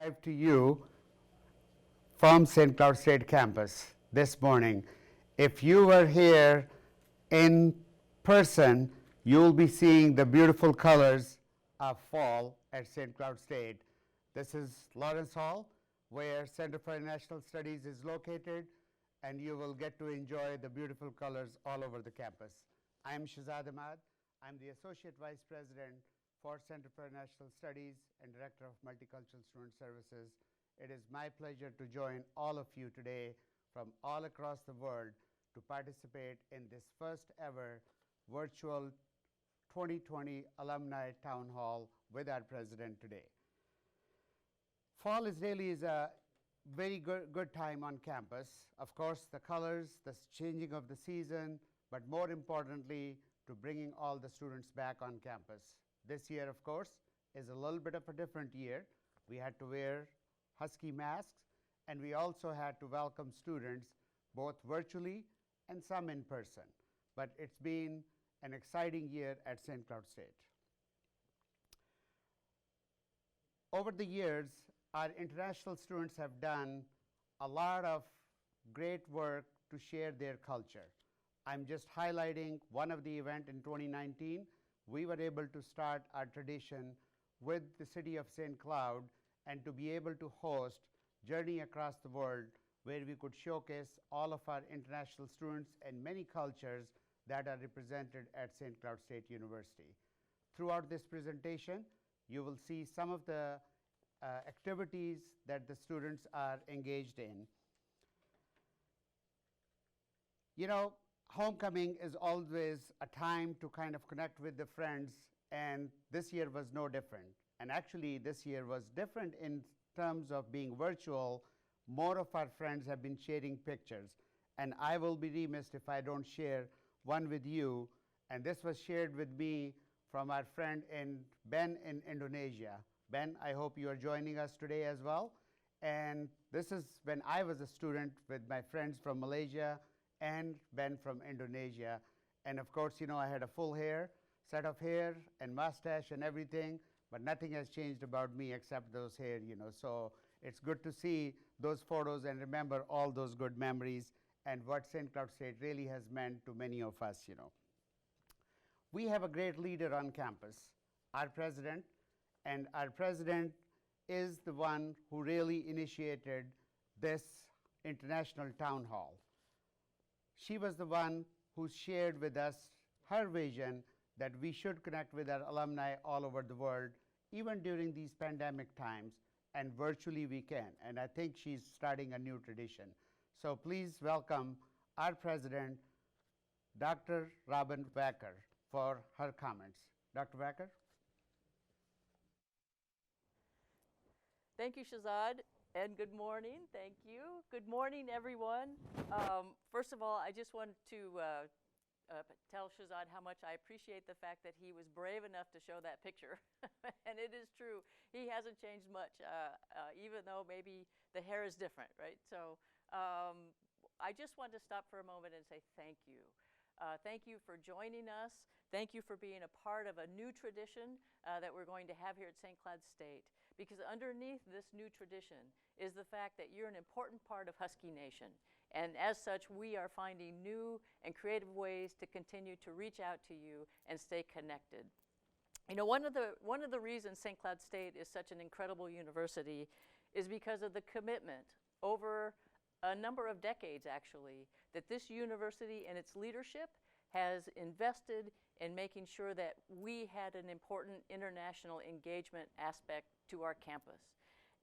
Live to you from St. Cloud State campus this morning. If you were here in person, you'll be seeing the beautiful colors of fall at St. Cloud State. This is Lawrence Hall, where Center for International Studies is located, and you will get to enjoy the beautiful colors all over the campus. I'm Shahzad Ahmad. I'm the Associate Vice President for Center for International Studies and Director of Multicultural Student Services. It is my pleasure to join all of you today from all across the world to participate in this first ever virtual 2020 Alumni Town Hall with our President today. Fall is really a very good time on campus. Of course, the colors, the changing of the season, but more importantly, to bringing all the students back on campus. This year, of course, is a little bit of a different year. We had to wear Husky masks, and we also had to welcome students both virtually and some in person. But it's been an exciting year at St. Cloud State. Over the years, our international students have done a lot of great work to share their culture. I'm just highlighting one of the events in 2019. We were able to start our tradition with the city of St. Cloud and to be able to host Journey Across the World, where we could showcase all of our international students and many cultures that are represented at St. Cloud State University. Throughout this presentation, you will see some of the activities that the students are engaged in. You know, homecoming is always a time to kind of connect with the friends, and this year was no different. And actually, this year was different in terms of being virtual. More of our friends have been sharing pictures, and I will be remiss if I don't share one with you. And this was shared with me from our friend Ben in Indonesia. Ben, I hope you are joining us today as well. And this is when I was a student with my friends from Malaysia and Ben from Indonesia. And of course, you know, I had a full set of hair and mustache and everything, but nothing has changed about me except those hair, you know. So it's good to see those photos and remember all those good memories and what St. Cloud State really has meant to many of us, you know. We have a great leader on campus, our president, and our president is the one who really initiated this international town hall. She was the one who shared with us her vision that we should connect with our alumni all over the world, even during these pandemic times, and virtually we can. And I think she's starting a new tradition. So please welcome our president, Dr. Robbyn Wacker, for her comments. Dr. Wacker? Thank you, Shahzad, and good morning. Thank you. Good morning, everyone. First of all, I just wanted to tell Shahzad how much I appreciate the fact that he was brave enough to show that picture. And it is true. He hasn't changed much, even though maybe the hair is different, right? So I just wanted to stop for a moment and say thank you. Thank you for joining us. Thank you for being a part of a new tradition that we're going to have here at St. Cloud State. Because underneath this new tradition is the fact that you're an important part of Husky Nation. And as such, we are finding new and creative ways to continue to reach out to you and stay connected. You know, one of the reasons St. Cloud State is such an incredible university is because of the commitment over a number of decades, actually, that this university and its leadership has invested in making sure that we had an important international engagement aspect to our campus.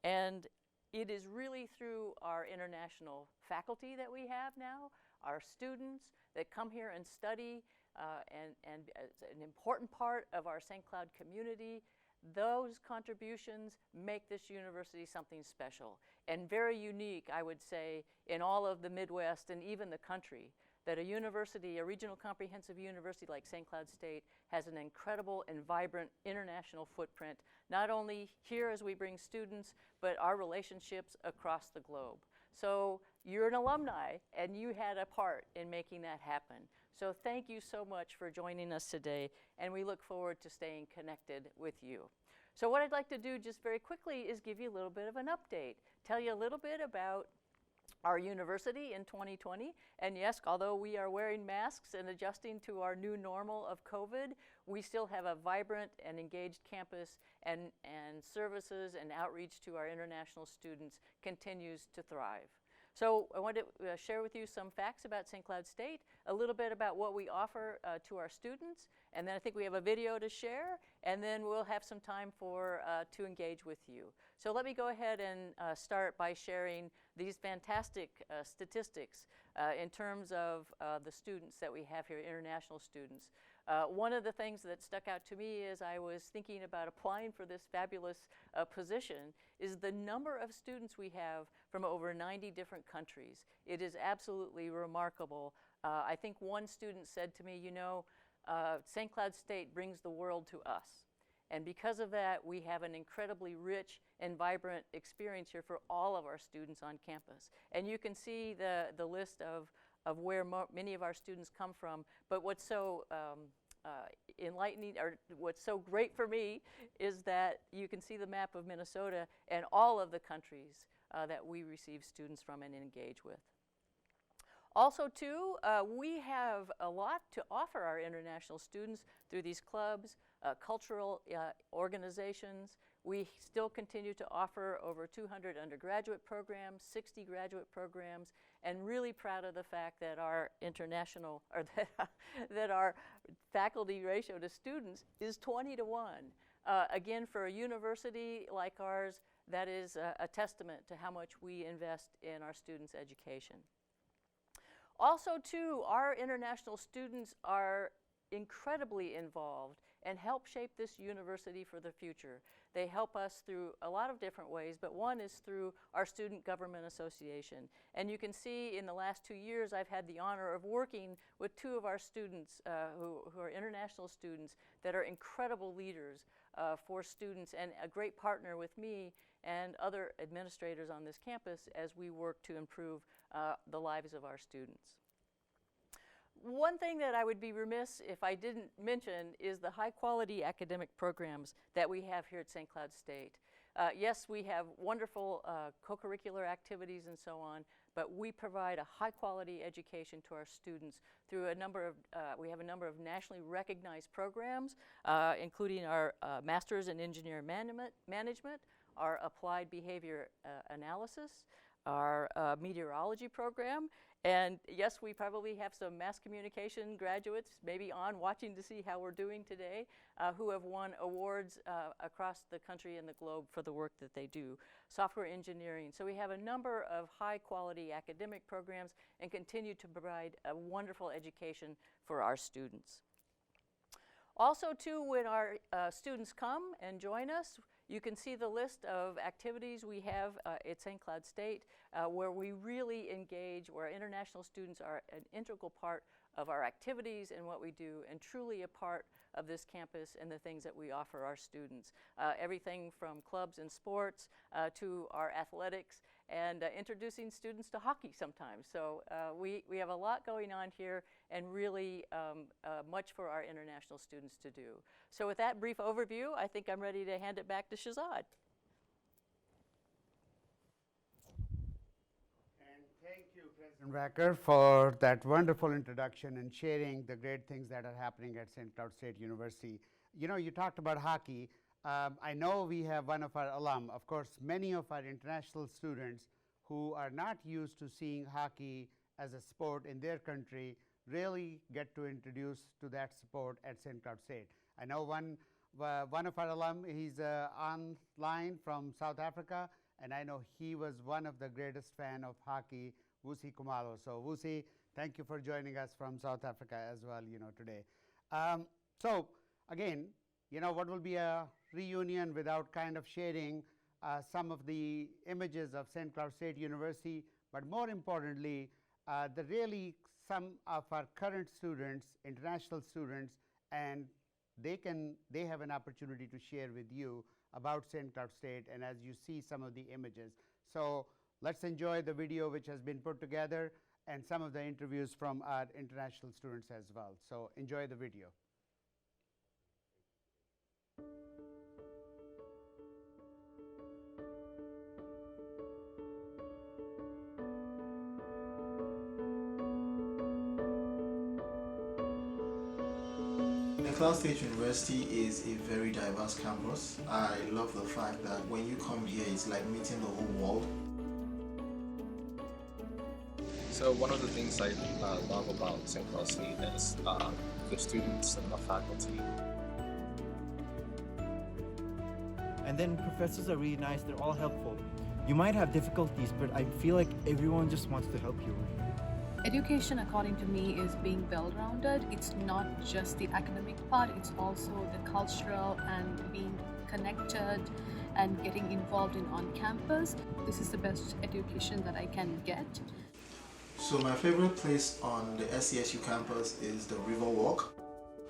And it is really through our international faculty that we have now, our students that come here and study, and an important part of our St. Cloud community. Those contributions make this university something special and very unique, I would say, in all of the Midwest and even the country. That a university, a regional comprehensive university like St. Cloud State, has an incredible and vibrant international footprint, not only here as we bring students, but our relationships across the globe. So you're an alumni, and you had a part in making that happen. So thank you so much for joining us today, and we look forward to staying connected with you. So what I'd like to do just very quickly is give you a little bit of an update, tell you a little bit about our university in 2020. And yes, although we are wearing masks and adjusting to our new normal of COVID, we still have a vibrant and engaged campus, and services and outreach to our international students continues to thrive. So I want to share with you some facts about St. Cloud State, a little bit about what we offer to our students, and then I think we have a video to share, and then we'll have some time to engage with you. So let me go ahead and start by sharing these fantastic statistics in terms of the students that we have here, international students. One of the things that stuck out to me as I was thinking about applying for this fabulous position is the number of students we have from over 90 different countries. It is absolutely remarkable. I think one student said to me, you know, St. Cloud State brings the world to us. And because of that, we have an incredibly rich and vibrant experience here for all of our students on campus. And you can see the list of where many of our students come from. But what's so enlightening, or what's so great for me, is that you can see the map of Minnesota and all of the countries that we receive students from and engage with. Also, too, we have a lot to offer our international students through these clubs, cultural organizations. We still continue to offer over 200 undergraduate programs, 60 graduate programs, and really proud of the fact that our international, or that our faculty ratio to students is 20 to 1. Again, for a university like ours, that is a testament to how much we invest in our students' education. Also, too, our international students are incredibly involved and help shape this university for the future. They help us through a lot of different ways, but one is through our Student Government Association. And you can see in the last 2 years, I've had the honor of working with 2 of our students who are international students that are incredible leaders for students, and a great partner with me and other administrators on this campus as we work to improve the lives of our students. One thing that I would be remiss if I didn't mention is the high quality academic programs that we have here at St. Cloud State. Yes, we have wonderful co-curricular activities and so on, but we provide a high quality education to our students through a number of, we have a number of nationally recognized programs, including our Masters in Engineering Management, our Applied Behavior Analysis, our meteorology program, and yes, we probably have some mass communication graduates maybe on watching to see how we're doing today who have won awards across the country and the globe for the work that they do. Software engineering. So we have a number of high quality academic programs and continue to provide a wonderful education for our students. Also, too, when our students come and join us, you can see the list of activities we have at St. Cloud State where we really engage, where international students are an integral part of our activities and what we do, and truly a part of this campus and the things that we offer our students. Everything from clubs and sports to our athletics, and introducing students to hockey sometimes. So we have a lot going on here, and really much for our international students to do. So with that brief overview, I think I'm ready to hand it back to Shahzad. And thank you, President Wacker, for that wonderful introduction and sharing the great things that are happening at St. Cloud State University. You know, you talked about hockey. I know we have one of our alum, of course, many of our international students who are not used to seeing hockey as a sport in their country really get to introduce to that sport at St. Cloud State. I know one of our alum, he's online from South Africa, and I know he was one of the greatest fan of hockey, Wusi Kumalo. So Wusi, thank you for joining us from South Africa as well, you know, today. So again, you know, what will be a reunion without kind of sharing some of the images of St. Cloud State University, but more importantly, some of our current students, international students, and they have an opportunity to share with you about St. Cloud State, and as you see some of the images. So let's enjoy the video which has been put together and some of the interviews from our international students as well. So enjoy the video. Cloud State University is a very diverse campus. I love the fact that when you come here, it's like meeting the whole world. So one of the things I love about St. Cloud State is the students and the faculty. And then professors are really nice, they're all helpful. You might have difficulties, but I feel like everyone just wants to help you. Education, according to me, is being well-rounded. It's not just the academic part, it's also the cultural and being connected and getting involved in on-campus. This is the best education that I can get. So my favorite place on the SCSU campus is the River Walk.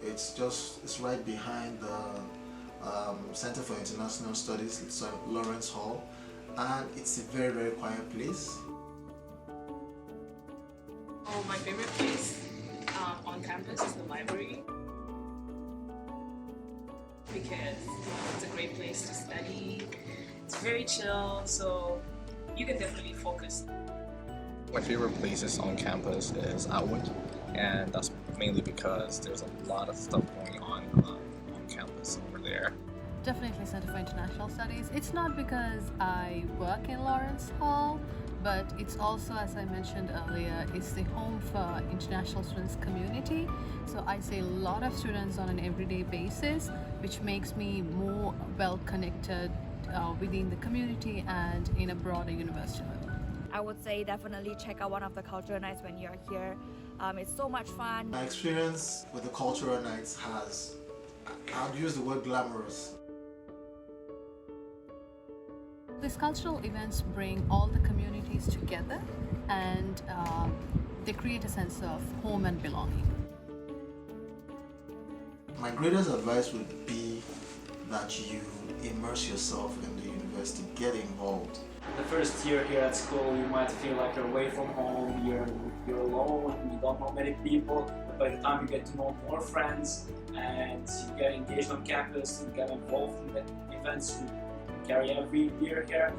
It's right behind the Center for International Studies. It's at Lawrence Hall, and it's a very, very quiet place. Oh, my favorite place on campus is the library because it's a great place to study. It's very chill, so you can definitely focus. My favorite places on campus is Outwood, and that's mainly because there's a lot of stuff going on campus over there. Definitely Center for International Studies. It's not because I work in Lawrence Hall, but it's also, as I mentioned earlier, it's the home for international students community. So I see a lot of students on an everyday basis, which makes me more well connected within the community and in a broader university level. I would say definitely check out one of the cultural nights when you're here. It's so much fun. My experience with the cultural nights I'd use the word glamorous. These cultural events bring all the communities together and they create a sense of home and belonging. My greatest advice would be that you immerse yourself in the university, get involved. The first year here at school, you might feel like you're away from home, you're alone, you don't know many people, but by the time you get to know more friends and you get engaged on campus, you get involved in the events you carry every year here,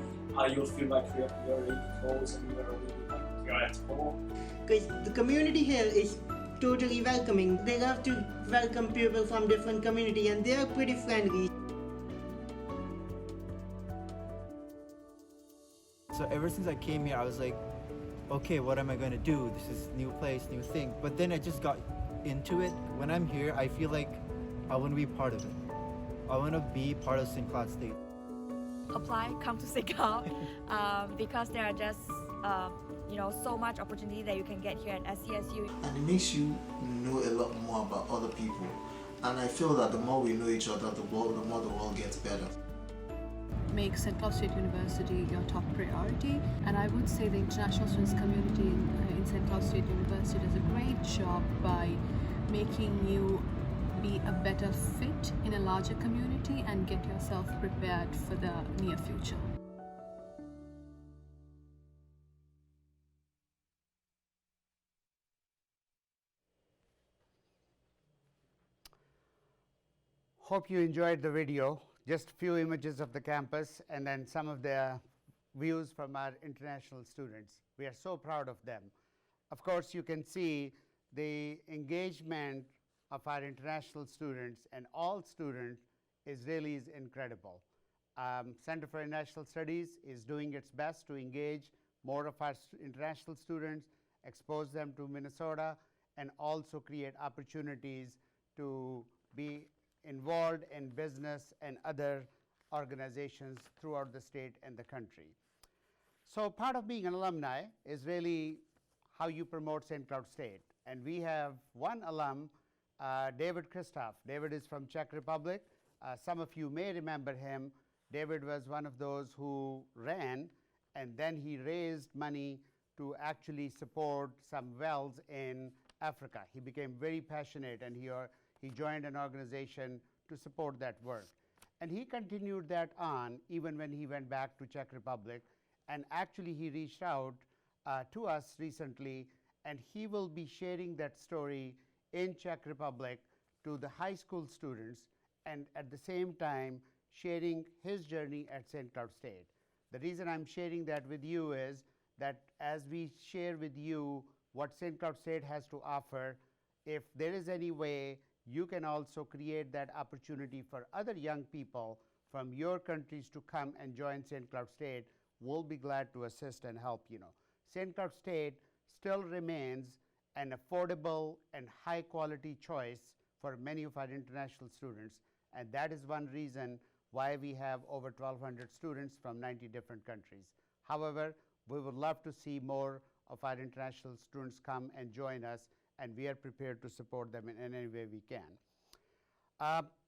you'll feel like you're really close and you're at home. Because the community here is totally welcoming. They love to welcome people from different communities and they are pretty friendly. So ever since I came here, I was like, okay, what am I going to do? This is new place, new thing. But then I just got into it. When I'm here, I feel like I want to be part of it. I want to be part of St. Cloud State. Apply, come to St. Cloud because there are just so much opportunity that you can get here at SCSU. And it makes you know a lot more about other people. And I feel that the more we know each other, the more the world gets better. Make St. Cloud State University your top priority, and I would say the international students community in St. Cloud State University does a great job by making you be a better fit in a larger community and get yourself prepared for the near future. Hope you enjoyed the video. Just a few images of the campus and then some of the views from our international students. We are so proud of them. Of course, you can see the engagement of our international students and all students is incredible. Center for International Studies is doing its best to engage more of our international students, expose them to Minnesota, and also create opportunities to be involved in business and other organizations throughout the state and the country. So part of being an alumni is really how you promote St. Cloud State. And we have one alum, David Christoph. David is from Czech Republic. Some of you may remember him. David was one of those who ran, and then he raised money to actually support some wells in Africa. He became very passionate, and he joined an organization to support that work. And he continued that on even when he went back to Czech Republic. And actually, he reached out to us recently, and he will be sharing that story in Czech Republic to the high school students, and at the same time sharing his journey at St. Cloud State. The reason I'm sharing that with you is that as we share with you what St. Cloud State has to offer, if there is any way you can also create that opportunity for other young people from your countries to come and join St. Cloud State. We'll be glad to assist and help. St. Cloud State still remains an affordable and high quality choice for many of our international students, and that is one reason why we have over 1,200 students from 90 different countries. However, we would love to see more of our international students come and join us, and we are prepared to support them in any way we can.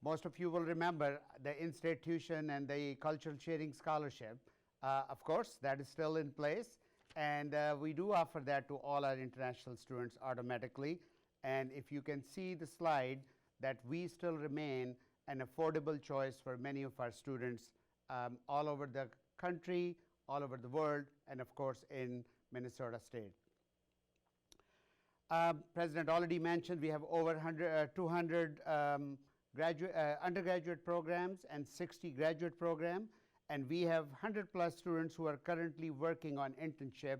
Most of you will remember the institution and the cultural sharing scholarship. Of course, that is still in place, and we do offer that to all our international students automatically. And if you can see the slide, that we still remain an affordable choice for many of our students all over the country, all over the world, and of course in Minnesota State. President already mentioned we have over 200 undergraduate programs and 60 graduate programs, and we have 100 plus students who are currently working on internship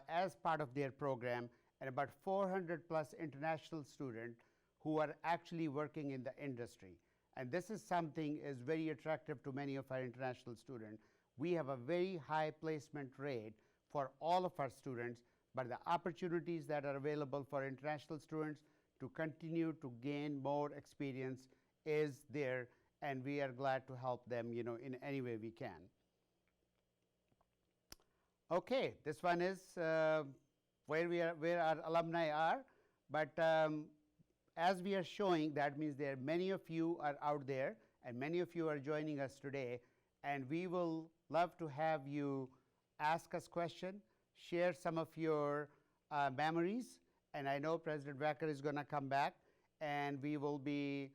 as part of their program, and about 400 plus international students who are actually working in the industry. And this is something is very attractive to many of our international students. We have a very high placement rate for all of our students, but the opportunities that are available for international students to continue to gain more experience is there, and we are glad to help them, in any way we can. Okay, this one is where our alumni are, but as we are showing, that means there many of you are out there, and many of you are joining us today, and we will love to have you ask us questions, share some of your memories, and I know President Wacker is going to come back, and we will be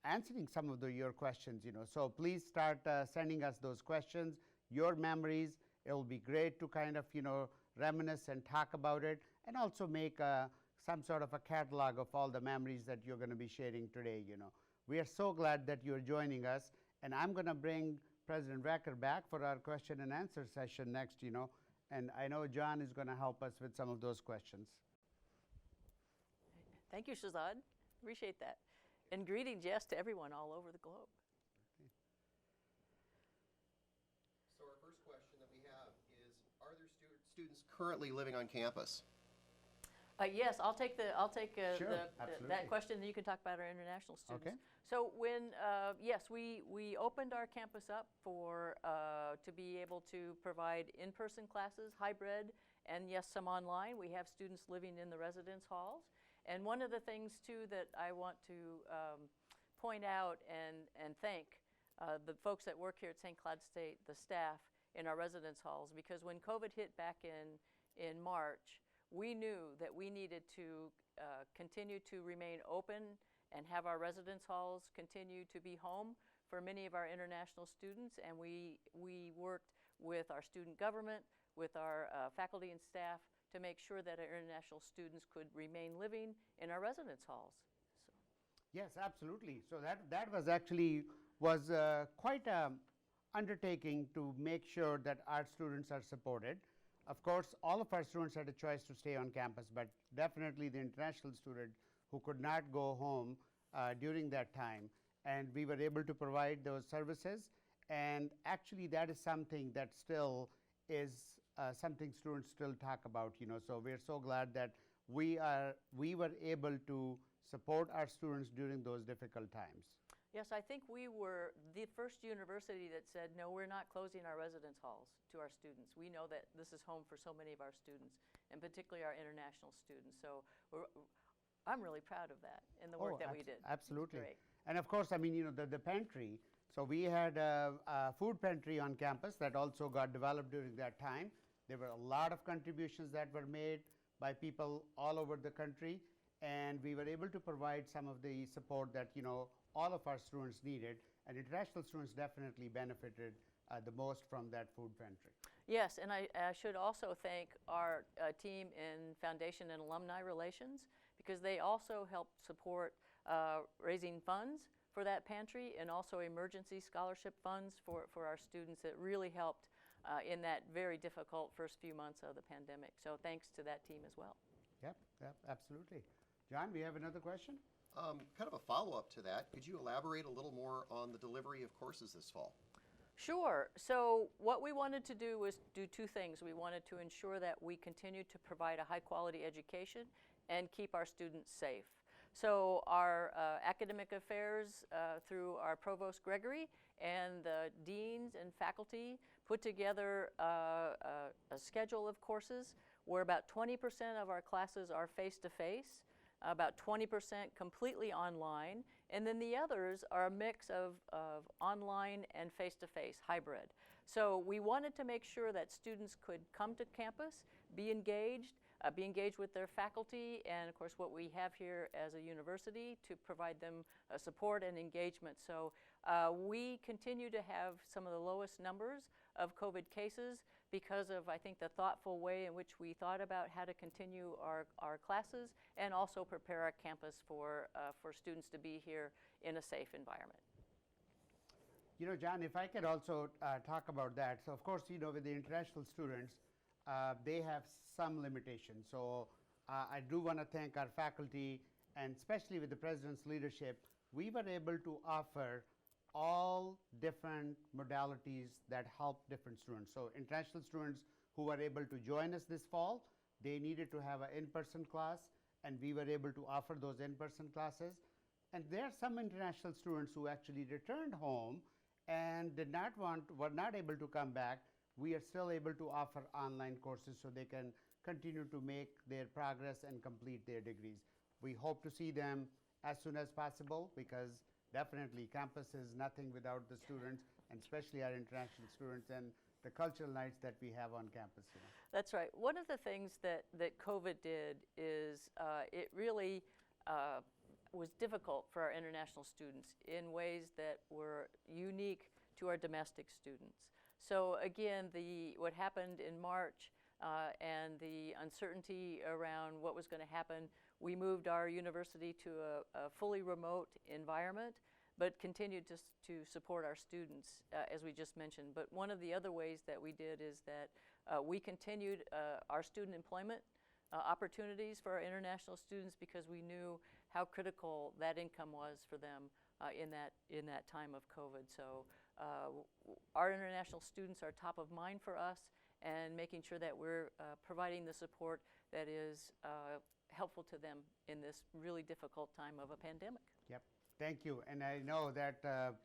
answering some of your questions. So please start sending us those questions, your memories. It will be great to kind of reminisce and talk about it, and also make some sort of a catalog of all the memories that you're going to be sharing today. We are so glad that you're joining us, and I'm going to bring President Wacker back for our question and answer session next, and I know John is going to help us with some of those questions. Thank you, Shahzad. Appreciate that. And greetings, yes, to everyone all over the globe. So our first question that we have is, are there students currently living on campus? Yes, I'll take Sure, that question, and you can talk about our international students. Okay. So when yes, we opened our campus up for to be able to provide in-person classes, hybrid, and yes, some online. We have students living in the residence halls, and one of the things too that I want to point out and thank the folks that work here at St. Cloud State, the staff in our residence halls, because when COVID hit back in March, we knew that we needed to continue to remain open and have our residence halls continue to be home for many of our international students. And we worked with our student government, with our faculty and staff to make sure that our international students could remain living in our residence halls. So. Yes, absolutely. So that was actually quite an undertaking to make sure that our students are supported. Of course, all of our students had a choice to stay on campus, but definitely the international student who could not go home during that time, and we were able to provide those services. And actually, that is something that still is something students still talk about. So we're so glad that we were able to support our students during those difficult times. Yes, I think we were the first university that said, no, we're not closing our residence halls to our students. We know that this is home for so many of our students, and particularly our international students. So I'm really proud of that and the work that we did. Absolutely. Great. And of course, I mean, the pantry. So we had a food pantry on campus that also got developed during that time. There were a lot of contributions that were made by people all over the country, and we were able to provide some of the support that all of our students needed, and international students definitely benefited the most from that food pantry. Yes, and I should also thank our team in Foundation and Alumni Relations, because they also helped support raising funds for that pantry, and also emergency scholarship funds for our students. It really helped in that very difficult first few months of the pandemic. So thanks to that team as well. Yep, absolutely. John, we have another question? Kind of a follow-up to that. Could you elaborate a little more on the delivery of courses this fall? Sure. So what we wanted to do was do two things. We wanted to ensure that we continue to provide a high-quality education and keep our students safe. So our academic affairs through our Provost Gregory and the deans and faculty put together a schedule of courses where about 20% of our classes are face-to-face, about 20% completely online, and then the others are a mix of online and face-to-face, hybrid. So we wanted to make sure that students could come to campus, be engaged with their faculty, and of course what we have here as a university to provide them support and engagement. So we continue to have some of the lowest numbers of COVID cases because of, I think, the thoughtful way in which we thought about how to continue our classes and also prepare our campus for students to be here in a safe environment. You know, John, if I could also talk about that. So of course, you know, with the international students, they have some limitations. So I do want to thank our faculty, and especially with the President's leadership, we were able to offer all different modalities that help different students. So international students who were able to join us this fall, they needed to have an in-person class, and we were able to offer those in-person classes. And there are some international students who actually returned home and were not able to come back. We are still able to offer online courses so they can continue to make their progress and complete their degrees. We hope to see them as soon as possible, because definitely campus is nothing without the students, and especially our international students and the cultural nights that we have on campus. You know. That's right. One of the things that COVID did is it really was difficult for our international students in ways that were unique to our domestic students. So again, what happened in March and the uncertainty around what was going to happen, we moved our university to a fully remote environment, but continued to support our students, as we just mentioned. But one of the other ways that we did is that we continued our student employment opportunities for our international students, because we knew how critical that income was for them in that time of COVID. So our international students are top of mind for us, and making sure that we're providing the support that is helpful to them in this really difficult time of a pandemic. Yep, thank you. And I know that,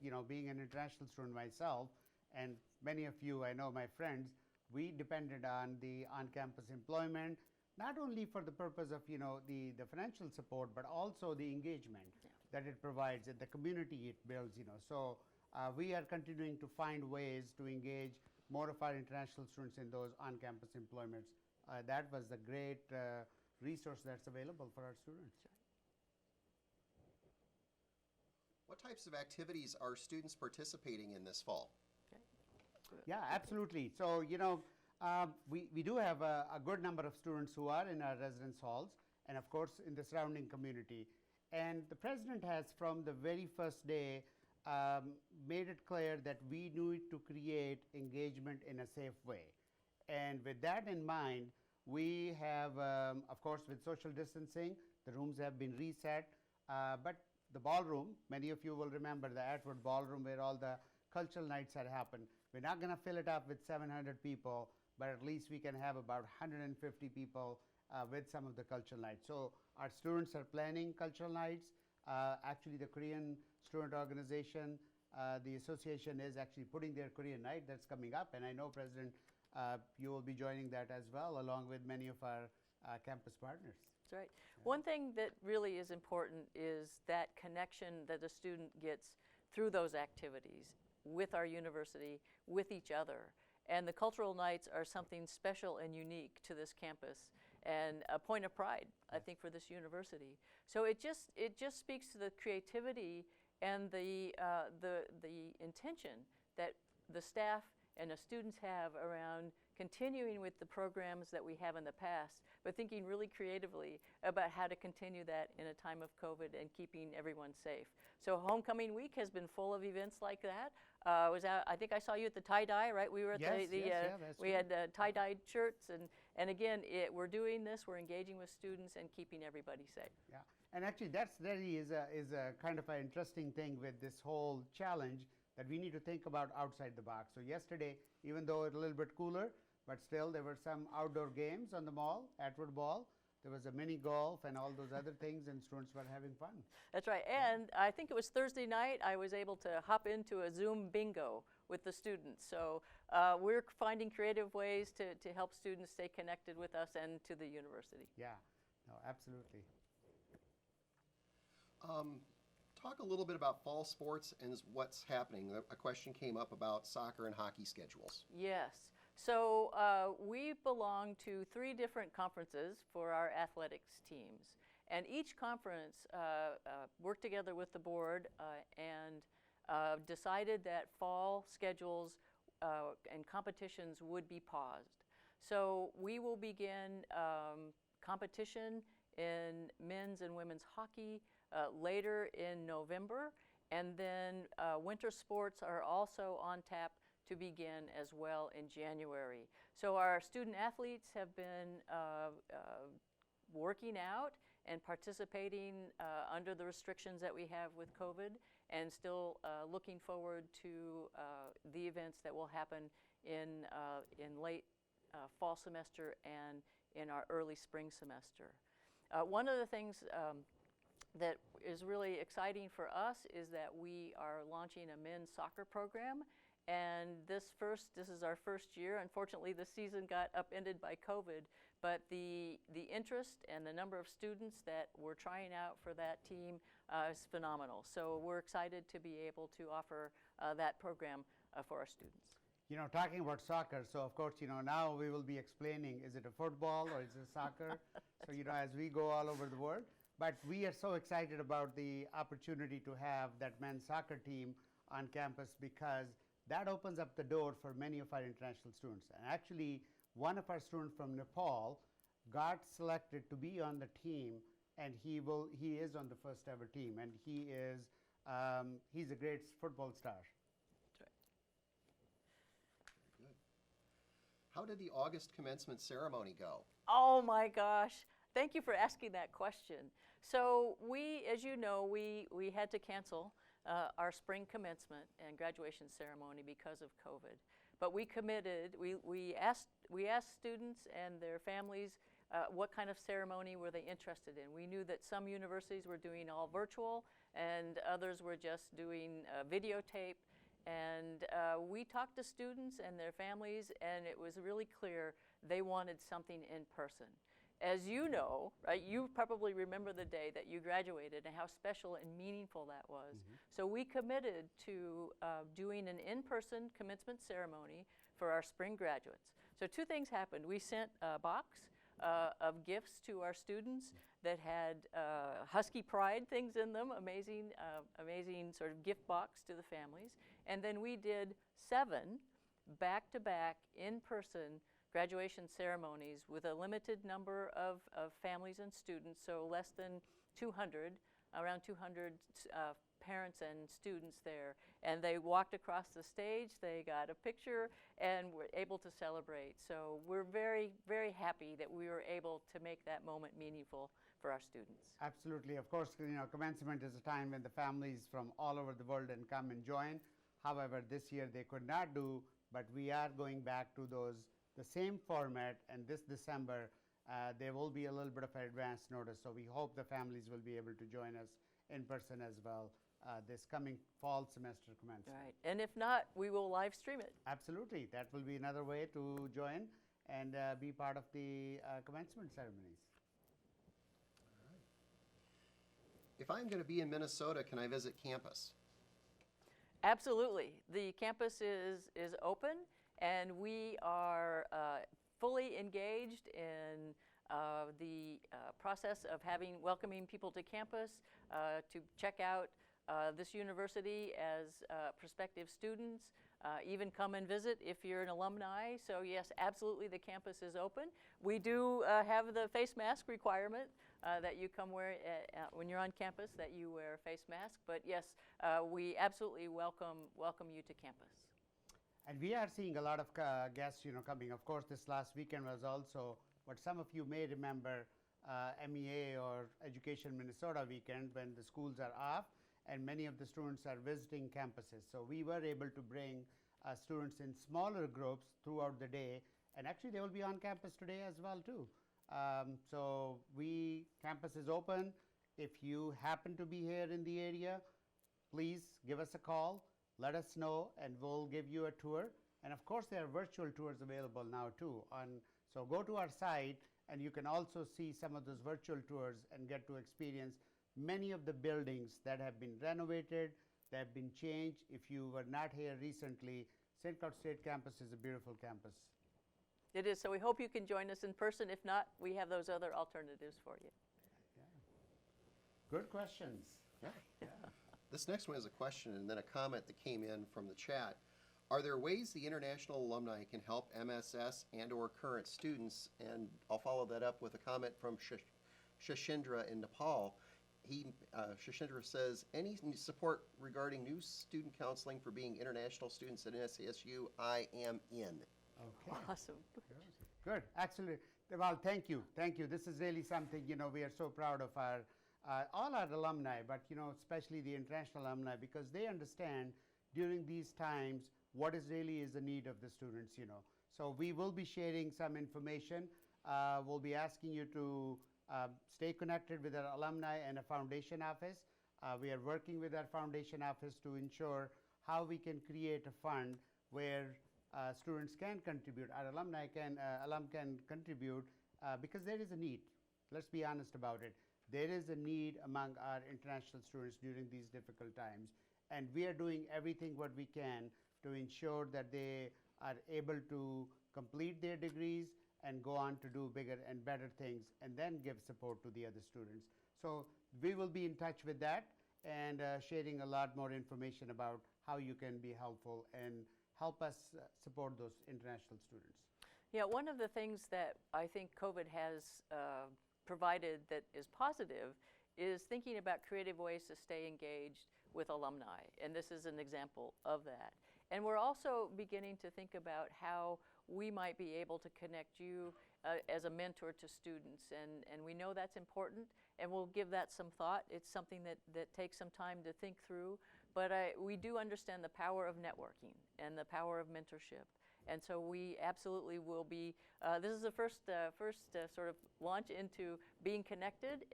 you know, being an international student myself, and many of you, I know my friends, we depended on the on-campus employment, not only for the purpose of, you know, the financial support, but also the engagement that it provides and the community it builds, you know. So we are continuing to find ways to engage more of our international students in those on-campus employments. That was a great resource that's available for our students. What types of activities are students participating in this fall? Yeah, absolutely. So, you know, we do have a good number of students who are in our residence halls, and of course in the surrounding community. And the President has, from the very first day, made it clear that we need to create engagement in a safe way. And with that in mind, we have, of course, with social distancing, the rooms have been reset, but the ballroom, many of you will remember the Atwood Ballroom where all the cultural nights had happened. We're not going to fill it up with 700 people, but at least we can have about 150 people with some of the cultural nights. So our students are planning cultural nights. Actually, the Korean Student Organization, the association is actually putting their Korean night that's coming up, and I know, President, you will be joining that as well, along with many of our campus partners. That's right. One thing that really is important is that connection that a student gets through those activities with our university, with each other. And the cultural nights are something special and unique to this campus, and a point of pride, I think, for this university. So it just speaks to the creativity and the intention that the staff and the students have around continuing with the programs that we have in the past, but thinking really creatively about how to continue that in a time of COVID and keeping everyone safe. So Homecoming Week has been full of events like that. I think I saw you at the tie-dye, right? We were at we had tie-dyed shirts, and again, we're doing this, we're engaging with students and keeping everybody safe. Yeah, And actually, that's really is a kind of an interesting thing with this whole challenge, that we need to think about outside the box. So yesterday, even though it's a little bit cooler, but still there were some outdoor games on the mall, Atwood Ball. There was a mini golf and all those other things, and students were having fun. That's right. And I think it was Thursday night, I was able to hop into a Zoom bingo with the students. So we're finding creative ways to help students stay connected with us and to the university. Yeah, no, absolutely. Talk a little bit about fall sports and what's happening. A question came up about soccer and hockey schedules. Yes. So we belong to 3 different conferences for our athletics teams. And each conference worked together with the board and decided that fall schedules and competitions would be paused. So we will begin competition in men's and women's hockey later in November, and then winter sports are also on tap to begin as well in January. So our student athletes have been working out and participating under the restrictions that we have with COVID, and still looking forward to the events that will happen in late fall semester and in our early spring semester. One of the things that is really exciting for us is that we are launching a men's soccer program, and this is our first year. Unfortunately, the season got upended by COVID, but the interest and the number of students that we're trying out for that team is phenomenal. So we're excited to be able to offer that program for our students. You know, talking about soccer, so of course, you know, now we will be explaining, is it a football or is it soccer? So, you know, as we go all over the world. But we are so excited about the opportunity to have that men's soccer team on campus, because that opens up the door for many of our international students. And actually, one of our students from Nepal got selected to be on the team, and he is on the first ever team, and he's a great football star. How did the August commencement ceremony go? Oh my gosh, thank you for asking that question. So we, as you know, we had to cancel our spring commencement and graduation ceremony because of COVID. But we committed, we asked students and their families what kind of ceremony were they interested in. We knew that some universities were doing all virtual and others were just doing videotape. And we talked to students and their families, and it was really clear they wanted something in person. As you know, right, you probably remember the day that you graduated and how special and meaningful that was. Mm-hmm. So we committed to doing an in-person commencement ceremony for our spring graduates. So 2 things happened. We sent a box of gifts to our students that had Husky Pride things in them, amazing sort of gift box to the families. And then we did 7 back-to-back in-person graduation ceremonies with a limited number of families and students, so less than 200, around 200 parents and students there. And they walked across the stage, they got a picture, and were able to celebrate. So we're very, very happy that we were able to make that moment meaningful for our students. Absolutely. Of course, you know, commencement is a time when the families from all over the world and come and join. However, this year they could not do, but we are going back to the same format, and this December there will be a little bit of advance notice, so we hope the families will be able to join us in person as well this coming fall semester commencement. Right, and if not, we will live stream it. Absolutely, that will be another way to join and be part of the commencement ceremonies. All right. If I'm going to be in Minnesota, can I visit campus? Absolutely. The campus is open, and we are fully engaged in the process of welcoming people to campus to check out this university as prospective students, even come and visit if you're an alumni. So yes, absolutely, the campus is open. We do have the face mask requirement that you come wear when you're on campus, that you wear a face mask. But yes, we absolutely welcome you to campus. And we are seeing a lot of guests, you know, coming. Of course, this last weekend was also what some of you may remember. MEA or Education Minnesota weekend when the schools are off and many of the students are visiting campuses. So we were able to bring students in smaller groups throughout the day, and actually they will be on campus today as well too. So campus is open. If you happen to be here in the area, please give us a call, let us know, and we'll give you a tour. And of course, there are virtual tours available now too. So go to our site, and you can also see some of those virtual tours and get to experience many of the buildings that have been renovated, that have been changed. If you were not here recently, St. Cloud State Campus is a beautiful campus. It is, so we hope you can join us in person. If not, we have those other alternatives for you. Good questions. Yeah. This next one is a question and then a comment that came in from the chat. Are there ways the international alumni can help MSS and or current students? And I'll follow that up with a comment from Shashindra in Nepal. Shashindra says, any support regarding new student counseling for being international students at SCSU, I am in. Okay. Awesome. Good. Actually, well, thank you. Thank you. This is really something, we are so proud of all our alumni, but, especially the international alumni, because they understand during these times what really is the need of the students, So we will be sharing some information. We'll be asking you to stay connected with our alumni and a foundation office. We are working with our foundation office to ensure how we can create a fund where students can contribute, our alumni can contribute because there is a need. Let's be honest about it. There is a need among our international students during these difficult times, and we are doing everything what we can to ensure that they are able to complete their degrees and go on to do bigger and better things, and then give support to the other students. So we will be in touch with that and sharing a lot more information about how you can be helpful and help us support those international students. Yeah, one of the things that I think COVID has provided that is positive is thinking about creative ways to stay engaged with alumni, and this is an example of that. And we're also beginning to think about how we might be able to connect you as a mentor to students, and we know that's important, and we'll give that some thought. It's something that takes some time to think through, but we do understand the power of networking and the power of mentorship. And so we absolutely will be, this is the first sort of launch into being connected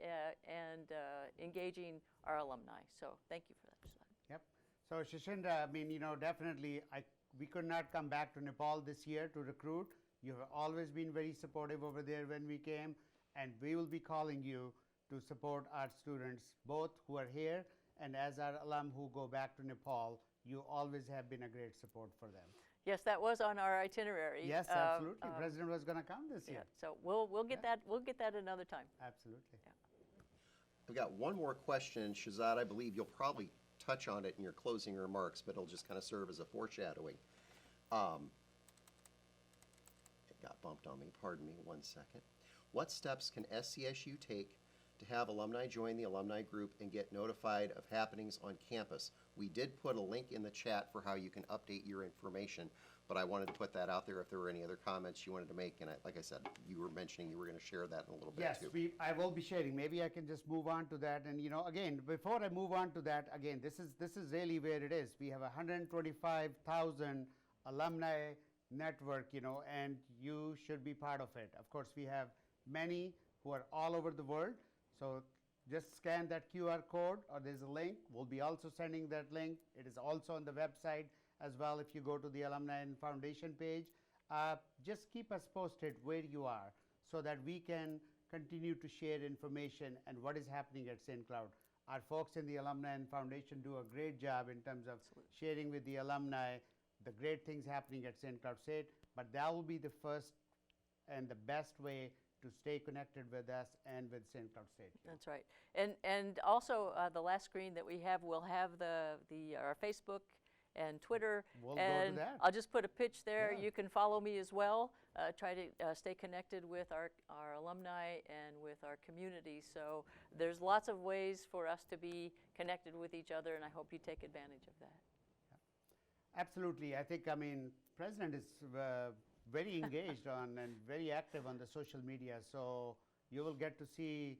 and engaging our alumni. So thank you for that, Shahzad. Yep. So Shashinda, definitely we could not come back to Nepal this year to recruit. You have always been very supportive over there when we came, and we will be calling you to support our students, both who are here and as our alum who go back to Nepal. You always have been a great support for them. Yes, that was on our itinerary. Yes, absolutely. President was going to come this year. So we'll get that another time. Absolutely. Yeah. I've got one more question, Shahzad. I believe you'll probably touch on it in your closing remarks, but it'll just kind of serve as a foreshadowing. It got bumped on me. Pardon me 1 second. What steps can SCSU take to have alumni join the alumni group and get notified of happenings on campus? We did put a link in the chat for how you can update your information, but I wanted to put that out there if there were any other comments you wanted to make. And like I said, you were mentioning you were going to share that in a little bit too. Yes, I will be sharing. Maybe I can just move on to that. And again, before I move on to that, again, this is really where it is. We have 125,000 alumni network, and you should be part of it. Of course, we have many who are all over the world. So just scan that QR code, or there's a link. We'll be also sending that link. It is also on the website as well if you go to the Alumni and Foundation page. Just keep us posted where you are so that we can continue to share information and what is happening at St. Cloud. Our folks in the Alumni and Foundation do a great job in terms of sharing with the alumni the great things happening at St. Cloud State, but that will be the first and the best way to stay connected with us and with St. Cloud State. That's right. And also the last screen that we have will have our Facebook and Twitter. We'll and go to that. I'll just put a pitch there. Yeah. You can follow me as well. Try to stay connected with our alumni and with our community. So there's lots of ways for us to be connected with each other, and I hope you take advantage of that. Absolutely. I think, President is very engaged on and very active on the social media. So, you will get to see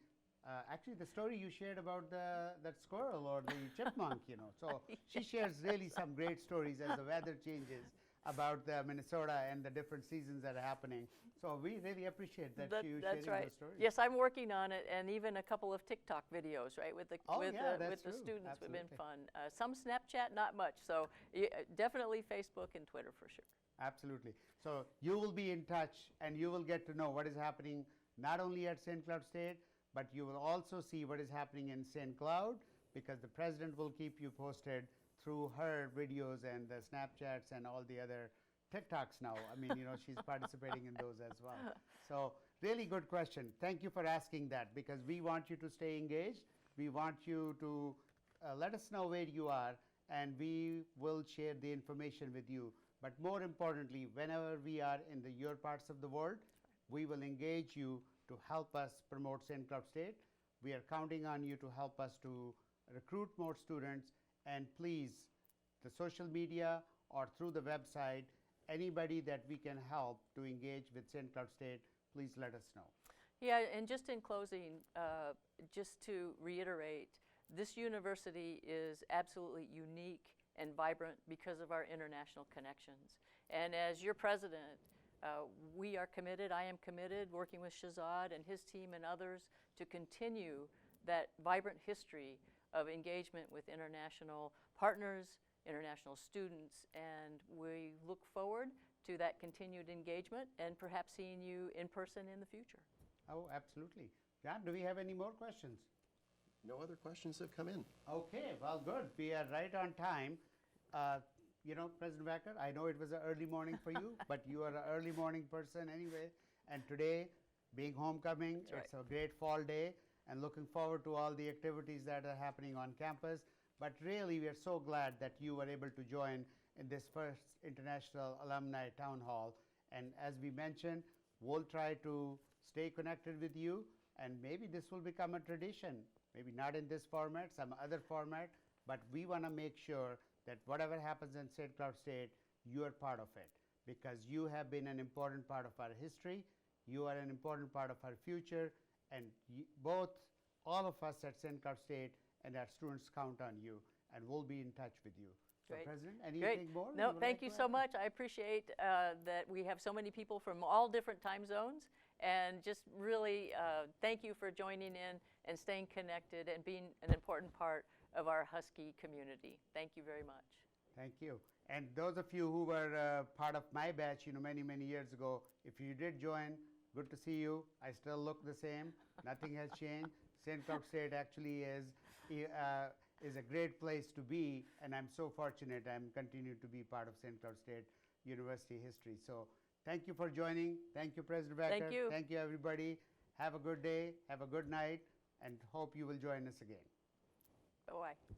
actually the story you shared about that squirrel or the chipmunk, you know. So she shares really some great stories as the weather changes about Minnesota and the different seasons that are happening. So we really appreciate that you That's sharing right. those stories. Yes, I'm working on it, and even a couple of TikTok videos, right, with the that's the true. students have been Absolutely. fun. Some Snapchat, not much. So definitely Facebook and Twitter for sure. Absolutely. So you will be in touch and you will get to know what is happening not only at St. Cloud State, but you will also see what is happening in St. Cloud, because the president will keep you posted through her videos and the Snapchats and all the other TikToks now. I mean, you know, she's participating in those as well. So really good question. Thank you for asking that, because we want you to stay engaged. We want you to let us know where you are, and we will share the information with you. But more importantly, whenever we are in your parts of the world, we will engage you to help us promote St. Cloud State. We are counting on you to help us to recruit more students, and please, the social media or through the website, anybody that we can help to engage with St. Cloud State, please let us know. Yeah, and just in closing, just to reiterate, this university is absolutely unique and vibrant because of our international connections. And as your president, we are committed, I am committed, working with Shahzad and his team and others to continue that vibrant history of engagement with international partners, international students, and we look forward to that continued engagement and perhaps seeing you in person in the future. Oh, absolutely. John, do we have any more questions? No other questions have come in. Okay, well, good. We are right on time. You know, President Wacker, I know it was an early morning for you, but you are an early morning person anyway. And today, being homecoming, That's it's a great fall day, and looking forward to all the activities that are happening on campus. But really, we are so glad that you were able to join in this first International Alumni Town Hall. And as we mentioned, we'll try to stay connected with you, and maybe this will become a tradition. Maybe not in this format, some other format, but we want to make sure that whatever happens in St. Cloud State, you are part of it, because you have been an important part of our history, you are an important part of our future, and all of us at St. Cloud State and our students count on you, and we'll be in touch with you. So, Great. President, anything more? No, would thank like you to so add? much. I appreciate that we have so many people from all different time zones, and just really thank you for joining in and staying connected and being an important part of our Husky community. Thank you very much. Thank you. And those of you who were part of my batch, you know, many, many years ago, if you did join, good to see you. I still look the same. Nothing has changed. St. Cloud State actually is a great place to be, and I'm so fortunate I'm continuing to be part of St. Cloud State University history. So thank you for joining. Thank you, President Wacker. Thank you. Thank you, everybody. Have a good day. Have a good night, and hope you will join us again. Bye-bye.